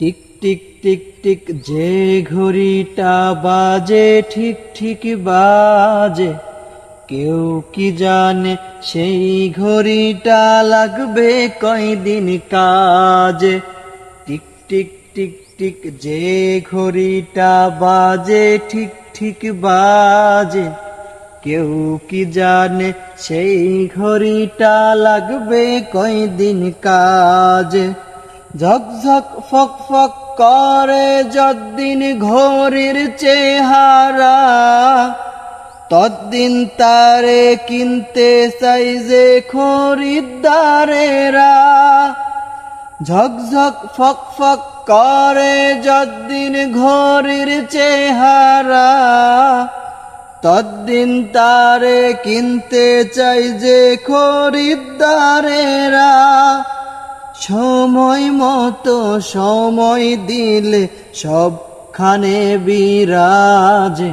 Tick tick tick tick যে ঘড়িটা বাজে ঠিক ঠিক বাজে, কেউ কি জানে সেই ঘড়িটা লাগবে কয়দিন কাজে। টিক টিক টিক টিক যে ঘড়িটা বাজে ঠিক ঠিক বাজে, কেউ কি জানে সেই ঘড়িটা লাগবে কয়দিন কাজে। ঝকঝক ফক ফক করে যদ্দিন ঘড়ির চেহারা, তদ্দিন তারে কিনতে চাই যে খরিদ্দারেরা। ঝকঝক ফক ফক করে যদ্দিন ঘড়ির চেহারা, তদ্দিন তারে কিনতে চাই যে খরিদ্দারেরা। সময় মতো সময় দিলে সবখানে বিরাজে,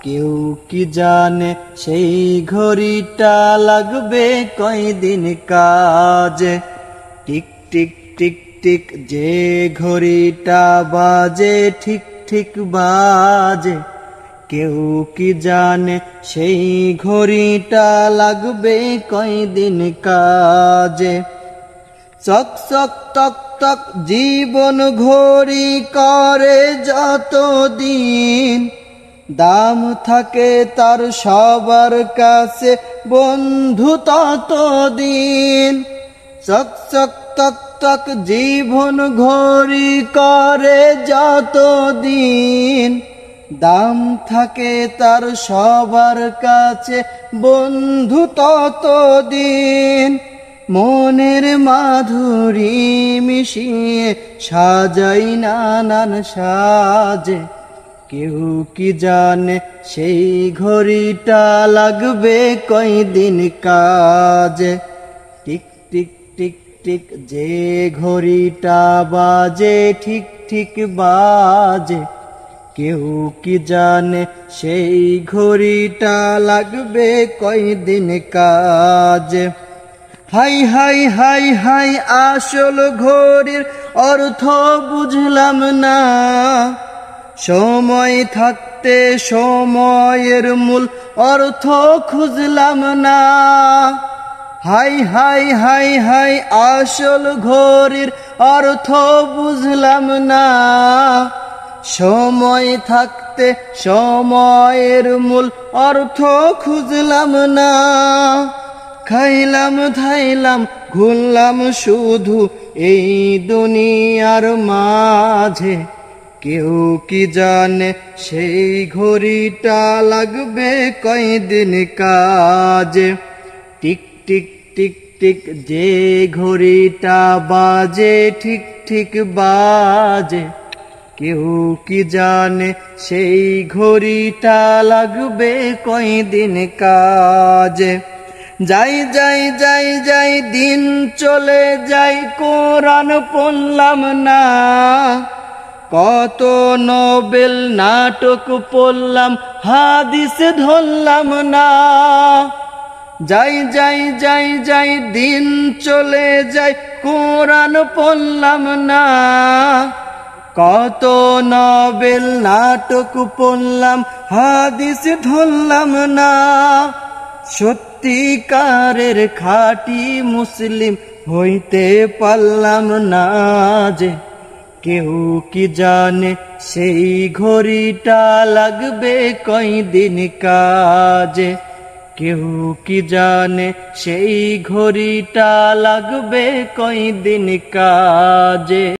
কেউ কি জানে সেই ঘড়িটা লাগবে কয়দিন কাজে। টিক টিক টিক টিক যে ঘড়িটা বাজে ঠিক ঠিক বাজে, কেউ কি জানে সেই ঘড়িটা লাগবে কয়দিন কাজে। চক চক তক তক জীবন ঘড়ি করে যতদিন, দাম থাকে তার সবার কাছে বন্ধু ততদিন। চক চক তক তক জীবন ঘড়ি করে যতদিন, দাম থাকে তার সবার কাছে বন্ধু ততদিন। মনের মাধুরী মিশিয়ে সাজাই নানান সাজে, কেউ কি জানে সেই ঘড়িটা লাগবে কয়দিন কাজে। টিক টিক টিক টিক যে ঘড়িটা বাজে ঠিক ঠিক বাজে, কেউ কি জানে সেই ঘড়িটা লাগবে কয়দিন কাজে। হাই হাই হাই হাই আসল ঘড়ির অর্থ বুঝলাম না, সময় থাকতে সময়ের মূল অর্থ খুঁজলাম না। হাই হাই হাই হাই আসল ঘড়ির অর্থ বুঝলাম না, সময় থাকতে সময়ের মূল অর্থ খুঁজলাম না। খাইলাম ধাইলাম ঘুরলাম শুধু এই দুনিয়ার মাঝে, কেউ কি জানে সেই ঘড়িটা লাগবে কয়দিন কাজে। টিক টিক টিক টিক যে ঘড়িটা বাজে ঠিক ঠিক বাজে, কেউ কি জানে সেই ঘড়িটা লাগবে কয়দিন কাজে। যাই যাই যাই যাই দিন চলে যাই কোরআন পড়লাম না, কত নোবেল নাটক পড়লাম হাদিস ধরলাম না। যাই যাই যাই যাই দিন চলে যাই কোরআন পড়লাম না, কত নোবেল নাটক পড়লাম হাদিস ধরলাম না। সত্যিকারের খাঁটি মুসলিম হইতে পারলাম না যে, কেউ কি জানে সেই ঘড়িটা লাগবে কয়দিন কাজে। কেউ কি জানে সেই ঘড়িটা লাগবে কয়দিন কাজে।